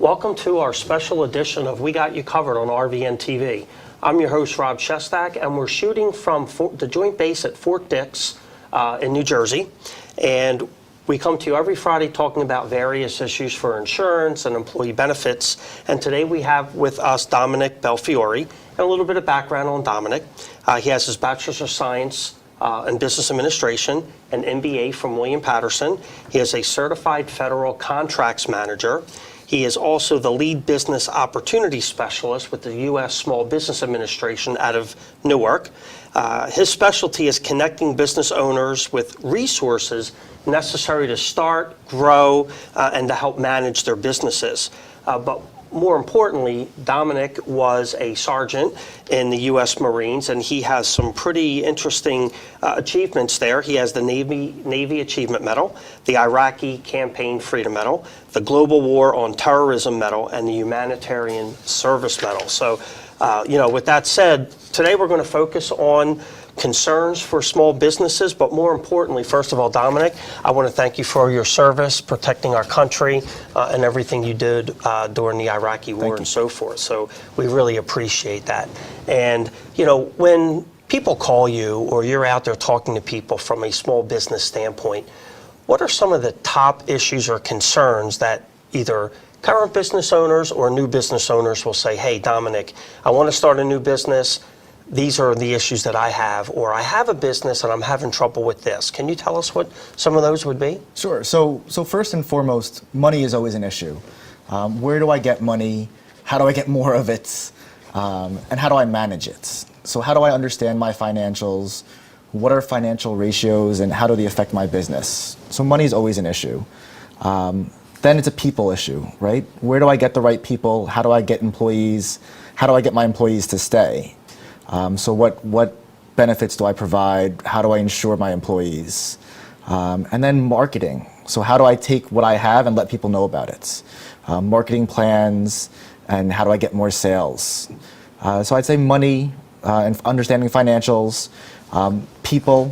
Welcome to our special edition of We Got You Covered on RVN TV. I'm your host, Rob Shestack, and we're shooting from the Joint Base at Fort Dix in New Jersey. And we come to you every Friday talking about various issues for insurance and employee benefits. And today we have with us Dominick Belfiore. And a little bit of background on Dominick. He has his Bachelor's of Science in Business Administration, an MBA from William Patterson. He is a certified federal contracts manager. He is also the lead business opportunity specialist with the U.S. Small Business Administration out of Newark. His specialty is connecting business owners with resources necessary to start, grow, and to help manage their businesses. But more importantly, Dominick was a sergeant in the U.S. Marines, and he has some pretty interesting achievements there. He has the Navy Achievement Medal, the Iraqi Campaign Freedom Medal, the Global War on Terrorism Medal, and the Humanitarian Service Medal. So, with that said, today we're going to focus on concerns for small businesses, but more importantly, first of all, Dominick, I want to thank you for your service, protecting our country, and everything you did during the Iraqi war and so forth. So we really appreciate that. And, when people call you or you're out there talking to people from a small business standpoint, what are some of the top issues or concerns that either current business owners or new business owners will say, hey, Dominick, I want to start a new business. These are the issues that I have, or I have a business and I'm having trouble with this. Can you tell us what some of those would be? Sure. So first and foremost, money is always an issue. Where do I get money? How do I get more of it? And how do I manage it? So how do I understand my financials? What are financial ratios and how do they affect my business? So money is always an issue. Then it's a people issue, right? Where do I get the right people? How do I get employees? How do I get my employees to stay? So what benefits do I provide? How do I insure my employees? And then marketing. So how do I take what I have and let people know about it? Marketing plans, and how do I get more sales? So I'd say money, and understanding financials, people.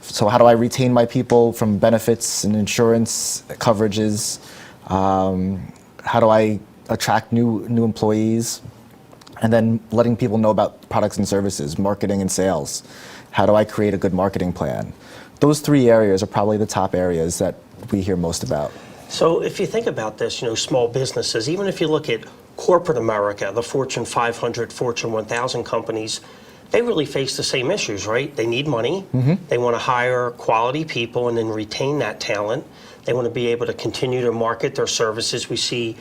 So how do I retain my people from benefits and insurance coverages? How do I attract new employees? And then letting people know about products and services, marketing and sales. How do I create a good marketing plan? Those three areas are probably the top areas that we hear most about. So if you think about this, small businesses, even if you look at corporate America, the Fortune 500, Fortune 1000 companies, they really face the same issues, right? They need money. Mm-hmm. They want to hire quality people and then retain that talent. They want to be able to continue to market their services. We see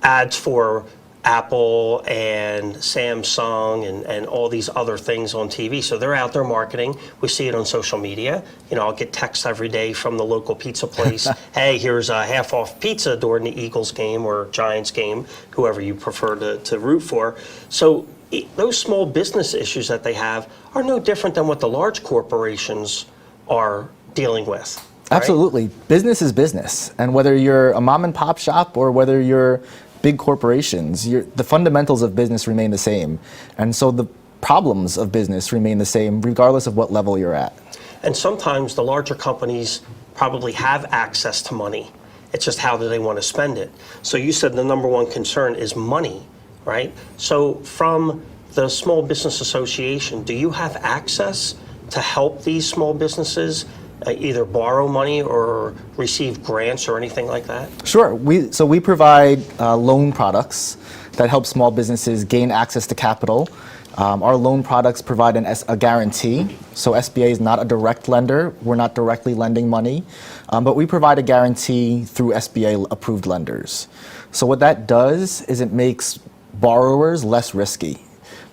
ads for Apple and Samsung and all these other things on TV. So they're out there marketing. We see it on social media. I'll get texts every day from the local pizza place. Hey, here's a half off pizza during the Eagles game or Giants game, whoever you prefer to root for. So those small business issues that they have are no different than what the large corporations are dealing with. Right? Absolutely. Business is business. And whether you're a mom and pop shop or whether you're big corporations, the fundamentals of business remain the same. And so the problems of business remain the same regardless of what level you're at. And sometimes the larger companies probably have access to money. It's just how do they want to spend it. So you said the number one concern is money, right? So from the Small Business Association, do you have access to help these small businesses either borrow money or receive grants or anything like that? Sure. We provide loan products that help small businesses gain access to capital. Our loan products provide a guarantee. So SBA is not a direct lender. We're not directly lending money. But we provide a guarantee through SBA approved lenders. So what that does is it makes borrowers less risky.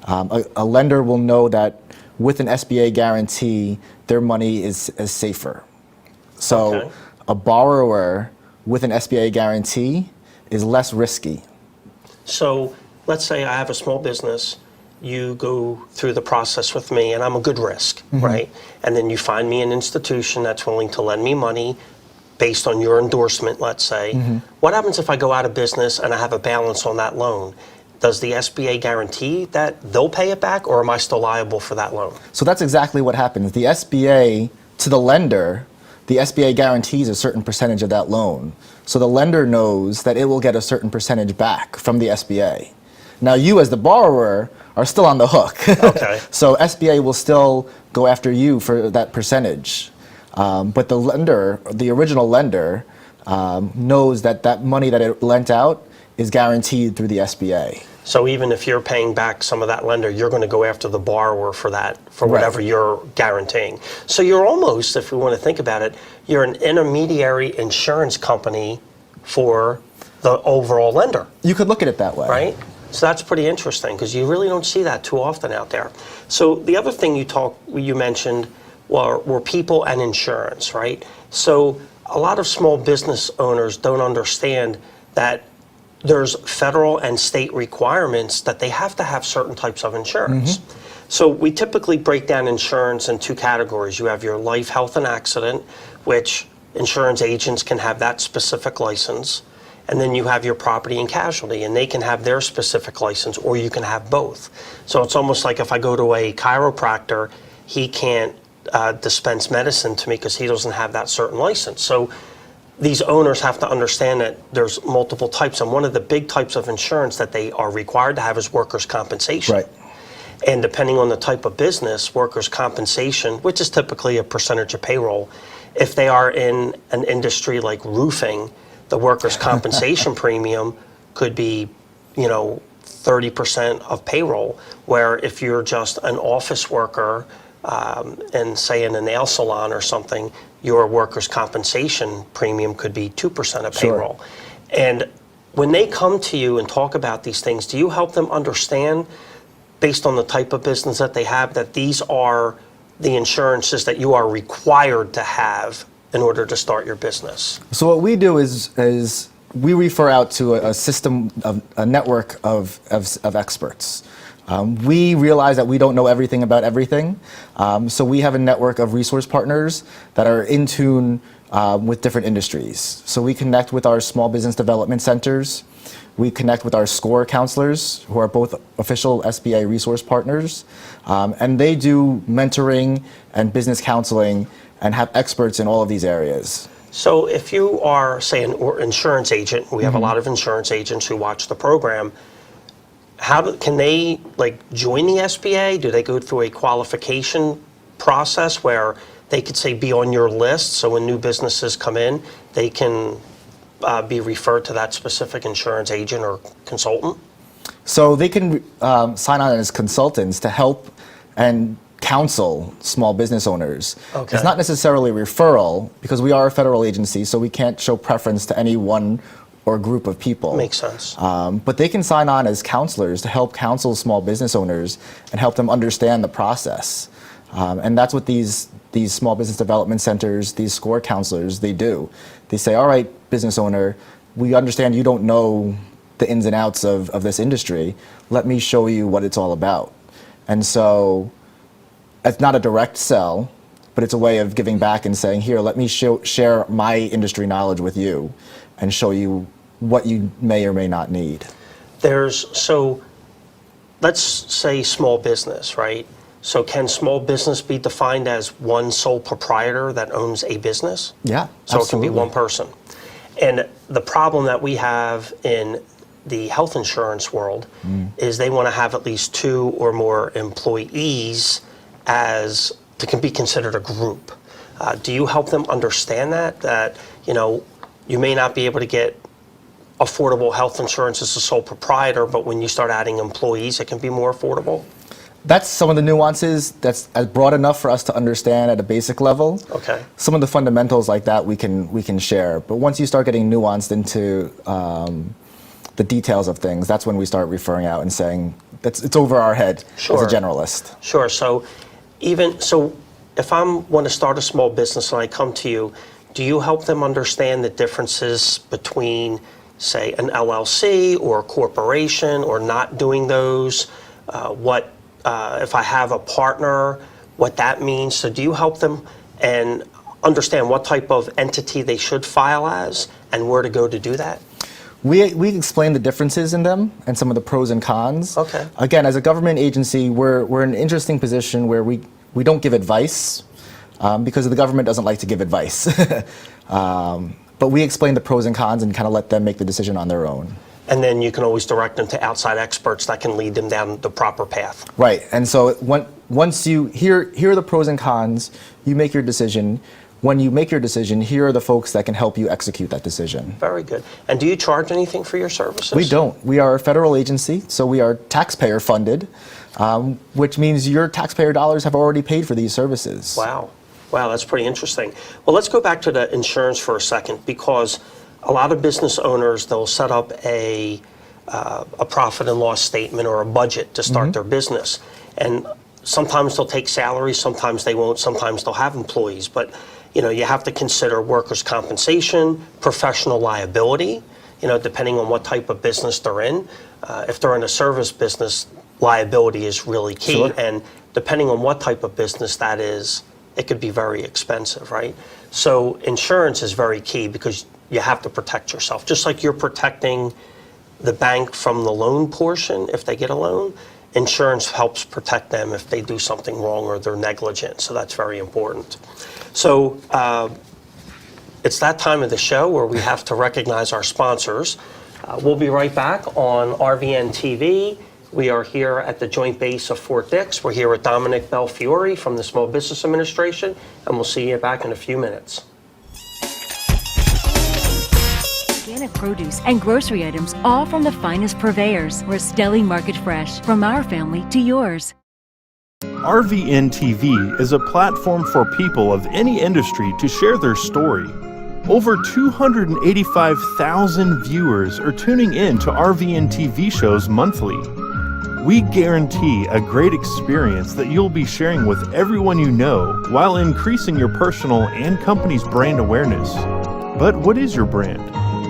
A lender will know that with an SBA guarantee, their money is safer. So a borrower with an SBA guarantee is less risky. So let's say I have a small business, you go through the process with me and I'm a good risk, mm-hmm. right? And then you find me an institution that's willing to lend me money based on your endorsement, let's say. Mm-hmm. What happens if I go out of business and I have a balance on that loan? Does the SBA guarantee that they'll pay it back, or am I still liable for that loan? So that's exactly what happens. The SBA, to the lender, the SBA guarantees a certain percentage of that loan. So the lender knows that it will get a certain percentage back from the SBA. Now you as the borrower are still on the hook. Okay. So SBA will still go after you for that percentage. But the lender, the original lender, knows that that money that it lent out is guaranteed through the SBA. So even if you're paying back some of that lender, you're going to go after the borrower for that, for whatever you're guaranteeing. So you're almost, if we want to think about it, you're an intermediary insurance company for the overall lender. You could look at it that way. Right? So that's pretty interesting because you really don't see that too often out there. So the other thing you mentioned were people and insurance, right? So a lot of small business owners don't understand that there's federal and state requirements that they have to have certain types of insurance. So we typically break down insurance in two categories. You have your life, health, and accident, which insurance agents can have that specific license. And then you have your property and casualty, and they can have their specific license, or you can have both. So it's almost like if I go to a chiropractor, he can't dispense medicine to me because he doesn't have that certain license. So these owners have to understand that there's multiple types, and one of the big types of insurance that they are required to have is workers' compensation. Right. And depending on the type of business, workers' compensation, which is typically a percentage of payroll, if they are in an industry like roofing, the workers' compensation premium could be, 30% of payroll, where if you're just an office worker and say in a nail salon or something, your workers' compensation premium could be 2% of payroll. Sure. And when they come to you and talk about these things, do you help them understand, based on the type of business that they have, that these are the insurances that you are required to have in order to start your business? So what we do is we refer out to a system, a network of experts. We realize that we don't know everything about everything, so we have a network of resource partners that are in tune with different industries. So we connect with our small business development centers. We connect with our SCORE counselors, who are both official SBA resource partners, and they do mentoring and business counseling and have experts in all of these areas. So if you are, say, an insurance agent, we have a lot of insurance agents who watch the program, can they join the SBA? Do they go through a qualification process where they could say be on your list, so when new businesses come in, they can be referred to that specific insurance agent or consultant? So they can sign on as consultants to help and counsel small business owners. Okay. It's not necessarily referral because we are a federal agency, so we can't show preference to any one or group of people. Makes sense. But they can sign on as counselors to help counsel small business owners and help them understand the process. And that's what these small business development centers, these SCORE counselors, they do. They say, all right, business owner, we understand you don't know the ins and outs of this industry. Let me show you what it's all about. And so it's not a direct sell, but it's a way of giving back and saying, here, let me share my industry knowledge with you and show you what you may or may not need. So let's say small business, right? So can small business be defined as one sole proprietor that owns a business? Yeah, So absolutely. it can be one person. And the problem that we have in the health insurance world is they want to have at least 2 or more employees as to can be considered a group. Do you help them understand that you may not be able to get affordable health insurance as a sole proprietor, but when you start adding employees, it can be more affordable? That's some of the nuances that's broad enough for us to understand at a basic level. Okay. Some of the fundamentals like that we can share, but once you start getting nuanced into the details of things, that's when we start referring out and saying it's over our head as a generalist. Sure. So if I want to start a small business and I come to you, do you help them understand the differences between, say, an LLC or a corporation, or not doing those? If I have a partner, what that means? So do you help them and understand what type of entity they should file as and where to go to do that? We explain the differences in them and some of the pros and cons. Okay. Again, as a government agency, we're in an interesting position where we don't give advice. because the government doesn't like to give advice. But we explain the pros and cons and kind of let them make the decision on their own. And then you can always direct them to outside experts that can lead them down the proper path. Right, and so once you here are the pros and cons, you make your decision. When you make your decision, here are the folks that can help you execute that decision. Very good. And do you charge anything for your services? We don't. We are a federal agency, so we are taxpayer funded, which means your taxpayer dollars have already paid for these services. Wow. Wow, that's pretty interesting. Well, let's go back to the insurance for a second, because a lot of business owners, they'll set up a profit and loss statement or a budget to start their business. And sometimes they'll take salaries, sometimes they won't, sometimes they'll have employees. But you have to consider workers' compensation, professional liability, depending on what type of business they're in. If they're in a service business, liability is really key. Sure. And depending on what type of business that is, it could be very expensive, right? So insurance is very key because you have to protect yourself. Just like you're protecting the bank from the loan portion if they get a loan, insurance helps protect them if they do something wrong or they're negligent. So that's very important. So it's that time of the show where we have to recognize our sponsors. We'll be right back on RVN TV. We are here at the Joint Base of Fort Dix. We're here with Dominick Belfiore from the Small Business Administration, and we'll see you back in a few minutes. Organic produce and grocery items, all from the finest purveyors. Rastelli Market Fresh, from our family to yours. RVN TV is a platform for people of any industry to share their story. Over 285,000 viewers are tuning in to RVN TV shows monthly. We guarantee a great experience that you'll be sharing with everyone you know while increasing your personal and company's brand awareness. But what is your brand?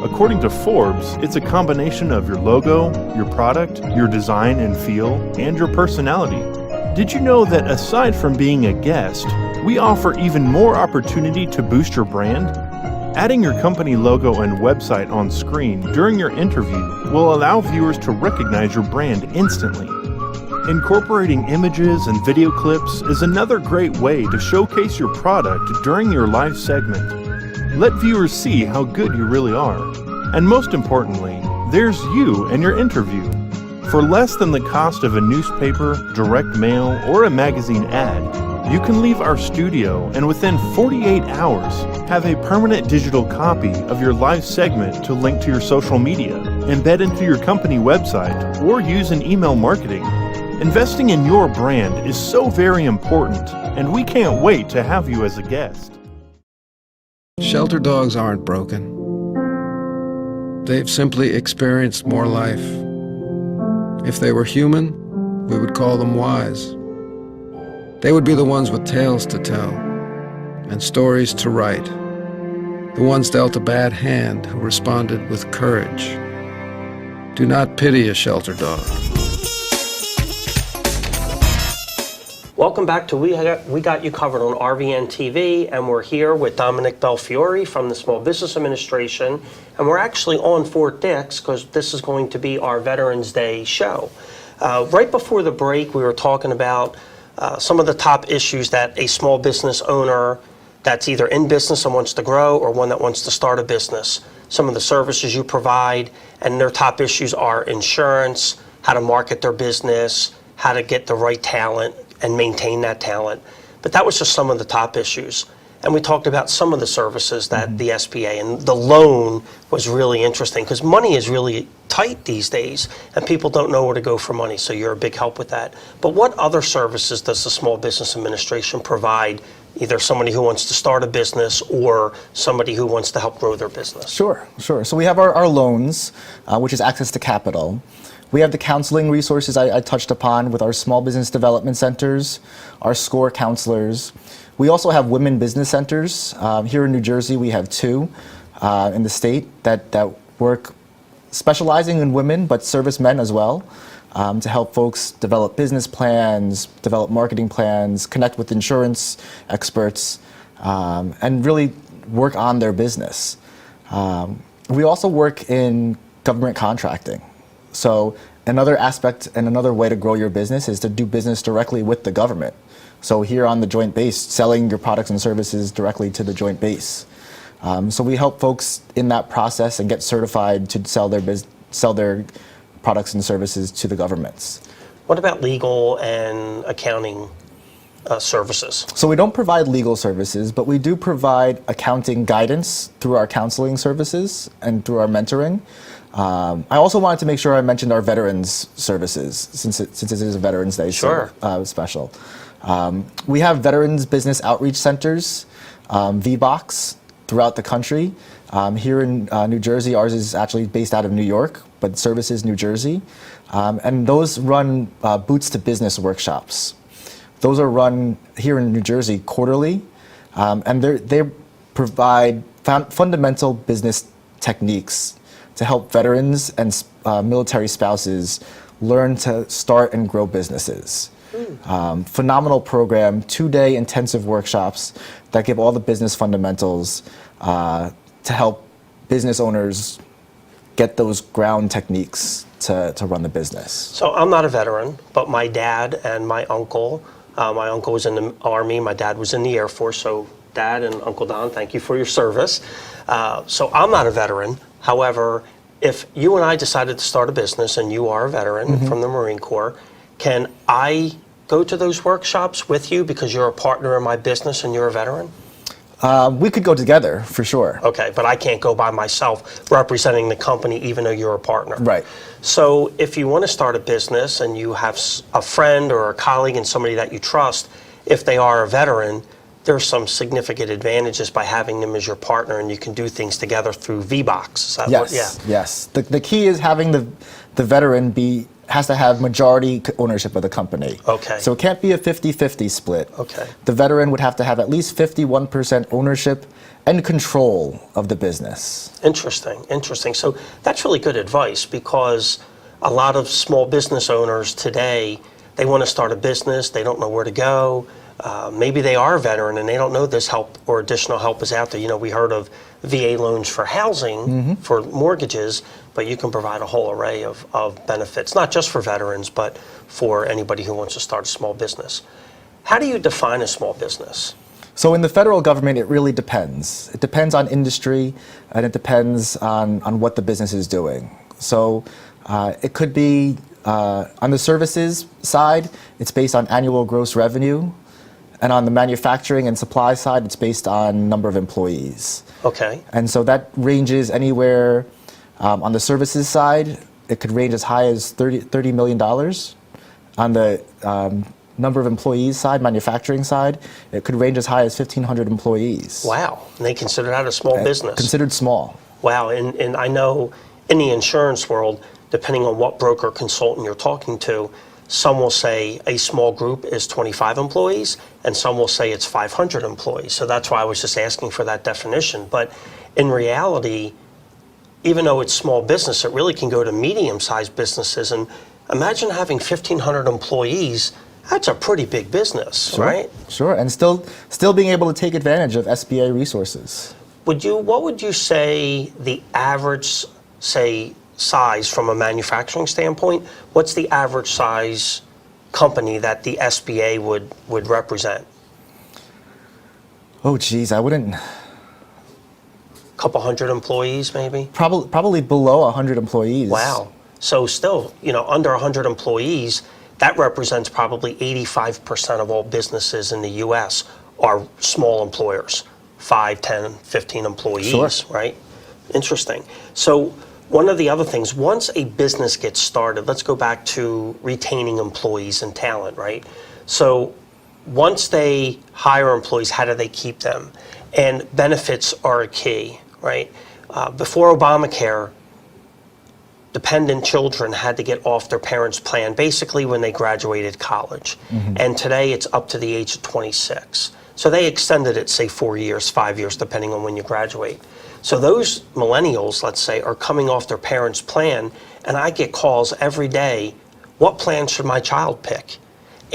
According to Forbes, it's a combination of your logo, your product, your design and feel, and your personality. Did you know that aside from being a guest, we offer even more opportunity to boost your brand? Adding your company logo and website on screen during your interview will allow viewers to recognize your brand instantly. Incorporating images and video clips is another great way to showcase your product during your live segment. Let viewers see how good you really are. And most importantly, there's you and your interview. For less than the cost of a newspaper, direct mail, or a magazine ad, you can leave our studio and within 48 hours have a permanent digital copy of your live segment to link to your social media, embed into your company website, or use in email marketing. Investing in your brand is so very important, and we can't wait to have you as a guest. Shelter dogs aren't broken. They've simply experienced more life. If they were human, we would call them wise. They would be the ones with tales to tell and stories to write. The ones dealt a bad hand who responded with courage. Do not pity a shelter dog. Welcome back to We Got You Covered on RVN TV, and we're here with Dominick Belfiore from the Small Business Administration, and we're actually on Fort Dix because this is going to be our Veterans Day show. Right before the break, we were talking about some of the top issues that a small business owner that's either in business and wants to grow or one that wants to start a business, some of the services you provide, and their top issues are insurance, how to market their business, how to get the right talent and maintain that talent. But that was just some of the top issues. And we talked about some of the services that the SBA, and the loan was really interesting because money is really tight these days and people don't know where to go for money, so you're a big help with that. But what other services does the Small Business Administration provide, either somebody who wants to start a business or somebody who wants to help grow their business? Sure. So we have our loans, which is access to capital. We have the counseling resources I touched upon with our small business development centers, our SCORE counselors. We also have women business centers. Here in New Jersey, we have 2 in the state that work specializing in women, but service men as well, to help folks develop business plans, develop marketing plans, connect with insurance experts, and really work on their business. We also work in government contracting. So another aspect and another way to grow your business is to do business directly with the government. So here on the joint base, selling your products and services directly to the joint base. So we help folks in that process and get certified to sell their products and services to the governments. What about legal and accounting services? So we don't provide legal services, but we do provide accounting guidance through our counseling services and through our mentoring. I also wanted to make sure I mentioned our veterans services, since it is a Veterans Day Sure. special. We have Veterans Business Outreach Centers, VBOCs, throughout the country. Here in New Jersey, ours is actually based out of New York, but services New Jersey. And those run Boots to Business workshops. Those are run here in New Jersey quarterly, and they provide fundamental business techniques to help veterans and military spouses learn to start and grow businesses. Phenomenal program, 2-day intensive workshops that give all the business fundamentals to help business owners get those ground techniques to run the business. So I'm not a veteran, but my dad and my uncle was in the Army, my dad was in the Air Force, so Dad and Uncle Don, thank you for your service. So I'm not a veteran. However, if you and I decided to start a business and you are a veteran from the Marine Corps, can I go to those workshops with you because you're a partner in my business and you're a veteran? We could go together, for sure. Okay, but I can't go by myself representing the company even though you're a partner. Right. So if you want to start a business and you have a friend or a colleague and somebody that you trust, if they are a veteran, there's some significant advantages by having them as your partner, and you can do things together through VBOCs. Is that Yes, what, yeah. yes. The key is having the veteran has to have majority ownership of the company. Okay. So it can't be a 50-50 split. Okay. The veteran would have to have at least 51% ownership and control of the business. Interesting, interesting. So that's really good advice, because a lot of small business owners today, they want to start a business, they don't know where to go. Maybe they are a veteran and they don't know this help or additional help is out there. You know, we heard of VA loans for housing, for mortgages, but you can provide a whole array of benefits, not just for veterans, but for anybody who wants to start a small business. How do you define a small business? So in the federal government, it really depends. It depends on industry, and it depends on what the business is doing. So it could be, on the services side, it's based on annual gross revenue. And on the manufacturing and supply side, it's based on number of employees. Okay. And so that ranges anywhere, on the services side, it could range as high as $30 million. On the number of employees side, manufacturing side, it could range as high as 1,500 employees. Wow, and they consider that a small business. Considered small. Wow, and I know in the insurance world, depending on what broker consultant you're talking to, some will say a small group is 25 employees, and some will say it's 500 employees. So that's why I was just asking for that definition. But in reality, even though it's small business, it really can go to medium-sized businesses. And imagine having 1,500 employees. That's a pretty big business, right? Sure, and still being able to take advantage of SBA resources. What would you say the average, say, size from a manufacturing standpoint? What's the average size company that the SBA would represent? Oh, geez, I wouldn't. Couple hundred employees, maybe? Probably below 100 employees. Wow. So still, under 100 employees, that represents probably 85% of all businesses in the U.S. are small employers, 5, 10, 15 employees, Sure. Right? Interesting. So one of the other things, once a business gets started, let's go back to retaining employees and talent, right? So once they hire employees, how do they keep them? And benefits are a key, right? Before Obamacare, dependent children had to get off their parents' plan basically when they graduated college. And today it's up to the age of 26. So they extended it, say, 4 years, 5 years, depending on when you graduate. So those millennials, let's say, are coming off their parents' plan, and I get calls every day, what plan should my child pick?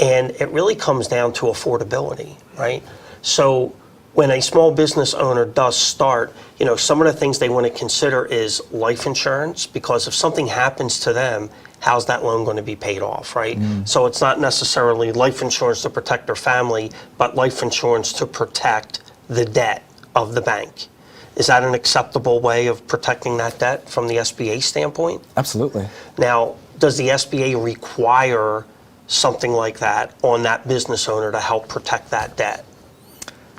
And it really comes down to affordability, right? So when a small business owner does start, some of the things they want to consider is life insurance, because if something happens to them how's that loan going to be paid off, right? So it's not necessarily life insurance to protect their family, but life insurance to protect the debt of the bank. Is that an acceptable way of protecting that debt from the SBA standpoint? Absolutely. Now, does the SBA require something like that on that business owner to help protect that debt?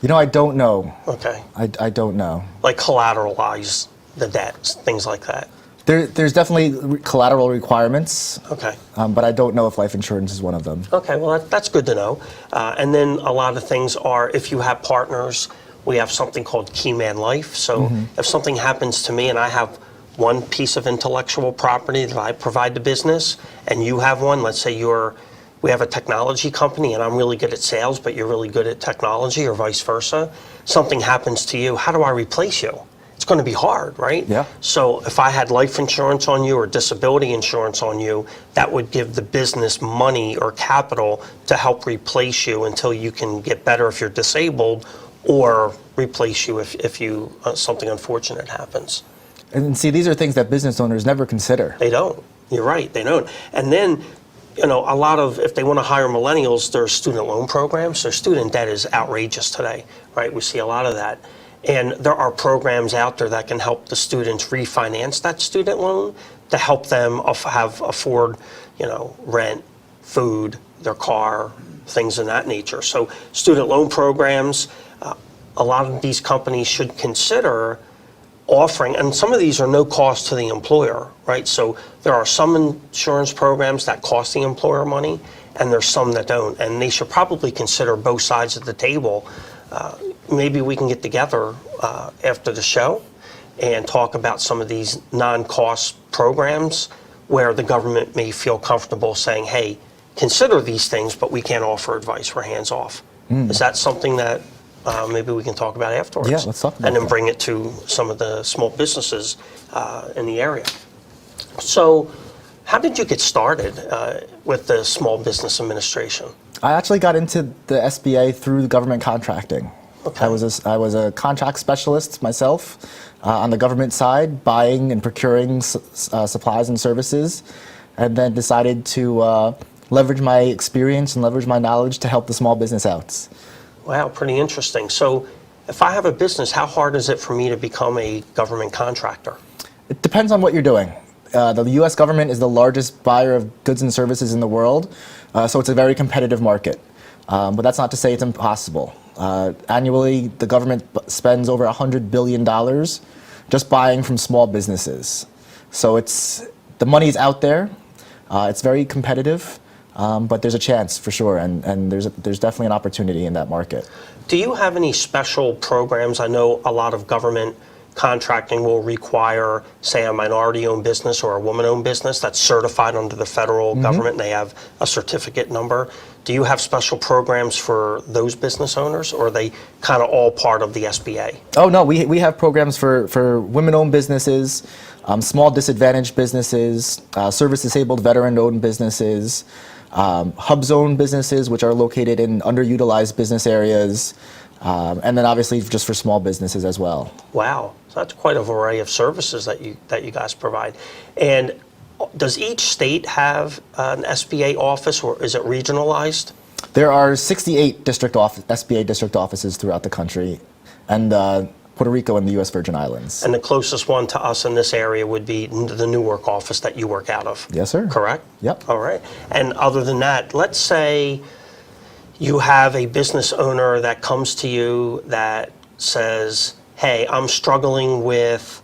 You know, I don't know. Okay. I don't know. Like collateralize the debt, things like that. There's definitely collateral requirements, Okay. but I don't know if life insurance is one of them. Okay, well, that's good to know. And then a lot of things are, if you have partners, we have something called Key Man Life. So if something happens to me and I have one piece of intellectual property that I provide the business, and you have one, let's say we have a technology company and I'm really good at sales, but you're really good at technology, or vice versa, something happens to you, how do I replace you? It's going to be hard, right? Yeah. So if I had life insurance on you or disability insurance on you, that would give the business money or capital to help replace you until you can get better if you're disabled, or replace you if you something unfortunate happens. And see, these are things that business owners never consider. They don't. You're right. They don't. And then, a lot of, if they want to hire millennials, there's student loan programs. So student debt is outrageous today, right? We see a lot of that. And there are programs out there that can help the students refinance that student loan to help them afford, rent, food, their car, things of that nature. So student loan programs, a lot of these companies should consider offering, and some of these are no cost to the employer, right? So there are some insurance programs that cost the employer money, and there's some that don't. And they should probably consider both sides of the table. Maybe we can get together after the show and talk about some of these non-cost programs where the government may feel comfortable saying, hey, consider these things, but we can't offer advice. We're hands off. Is that something that maybe we can talk about afterwards? Yeah, let's talk about and then that. bring it to some of the small businesses in the area. So how did you get started with the Small Business Administration? I actually got into the SBA through government contracting. Okay. I was a contract specialist myself on the government side, buying and procuring supplies and services, and then decided to leverage my experience and leverage my knowledge to help the small business out. Wow, pretty interesting. So if I have a business, how hard is it for me to become a government contractor? It depends on what you're doing. The U.S. government is the largest buyer of goods and services in the world, so it's a very competitive market. But that's not to say it's impossible. Annually, the government spends over $100 billion just buying from small businesses. So the money is out there. It's very competitive, but there's a chance for sure, and there's definitely an opportunity in that market. Do you have any special programs? I know a lot of government contracting will require, say, a minority-owned business or a woman-owned business that's certified under the federal government, and they have a certificate number. Do you have special programs for those business owners, or are they kind of all part of the SBA? Oh, no, we have programs for women-owned businesses, small disadvantaged businesses, service-disabled veteran-owned businesses, hub-zone businesses, which are located in underutilized business areas, and then obviously just for small businesses as well. Wow, so that's quite a array of services that you guys provide. And does each state have an SBA office, or is it regionalized? There are 68 SBA district offices throughout the country, and Puerto Rico and the U.S. Virgin Islands. And the closest one to us in this area would be the Newark office that you work out of. Yes, sir. Correct? Yep. All right. And other than that, let's say you have a business owner that comes to you that says, hey, I'm struggling with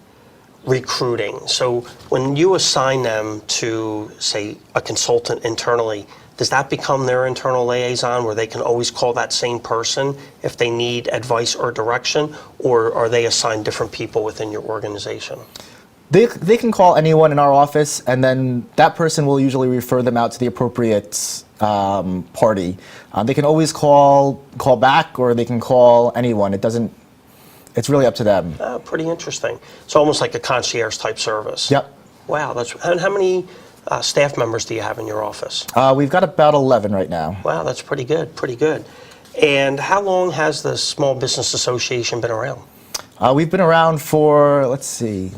recruiting. So when you assign them to, say, a consultant internally, does that become their internal liaison where they can always call that same person if they need advice or direction, or are they assigned different people within your organization? They can call anyone in our office, and then that person will usually refer them out to the appropriate party. They can always call back, or they can call anyone. It's really up to them. Pretty interesting. So almost like a concierge type service. Yep. Wow, and how many staff members do you have in your office? We've got about 11 right now. Wow, that's pretty good, pretty good. And how long has the Small Business Association been around? We've been around for, let's see,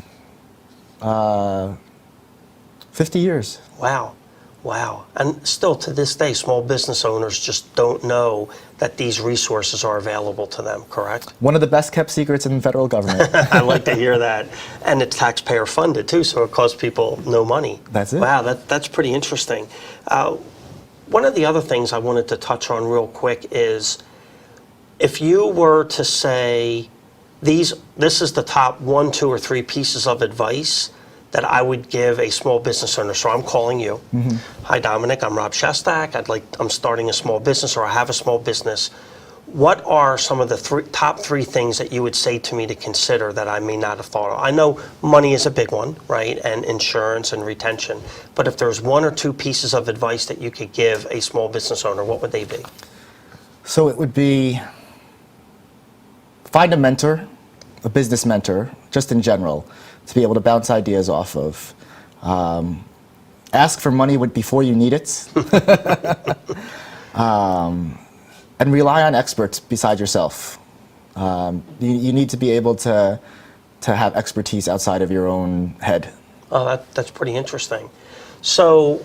50 years. Wow. Wow. And still to this day, small business owners just don't know that these resources are available to them, correct? One of the best kept secrets in the federal government. I like to hear that. And it's taxpayer funded too, so it costs people no money. That's it. Wow, that's pretty interesting. One of the other things I wanted to touch on real quick is if you were to say, this is the top 1, 2, or 3 pieces of advice that I would give a small business owner. So I'm calling you. Hi, Dominick. I'm Rob Shestack. I'm starting a small business, or I have a small business. What are some of the top 3 things that you would say to me to consider that I may not have thought of? I know money is a big one, right? And insurance and retention. But if there's 1 or 2 pieces of advice that you could give a small business owner, what would they be? So it would be find a mentor, a business mentor, just in general, to be able to bounce ideas off of. Ask for money before you need it. And rely on experts besides yourself. You need to be able to have expertise outside of your own head. Oh, that's pretty interesting. So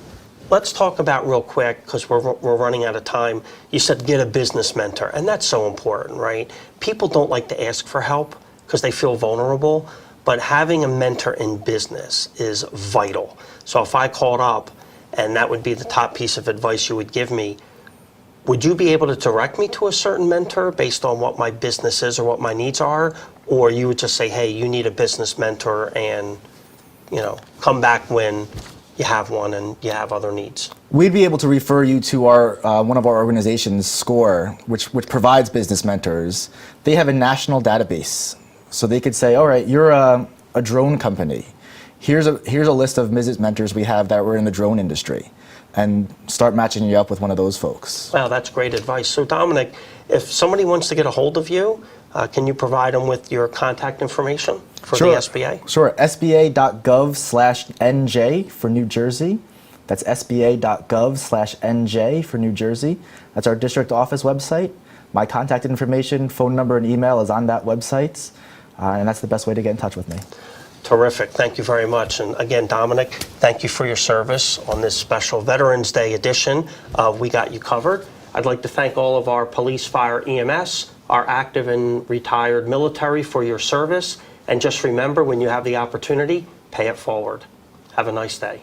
let's talk about real quick, because we're running out of time. You said get a business mentor, and that's so important, right? People don't like to ask for help because they feel vulnerable, but having a mentor in business is vital. So if I called up and that would be the top piece of advice you would give me, would you be able to direct me to a certain mentor based on what my business is or what my needs are? Or you would just say, hey, you need a business mentor, and come back when you have one and you have other needs? We'd be able to refer you to one of our organizations, SCORE, which provides business mentors. They have a national database. So they could say, all right, you're a drone company. Here's a list of business mentors we have that were in the drone industry, and start matching you up with one of those folks. Wow, that's great advice. So Dominick, if somebody wants to get a hold of you, can you provide them with your contact information for the SBA? Sure, sba.gov/NJ for New Jersey. That's sba.gov/NJ for New Jersey. That's our district office website. My contact information, phone number, and email is on that website. And that's the best way to get in touch with me. Terrific. Thank you very much. And again, Dominick, thank you for your service on this special Veterans Day edition of We Got You Covered. I'd like to thank all of our police, fire, EMS, our active and retired military for your service. And just remember, when you have the opportunity, pay it forward. Have a nice day.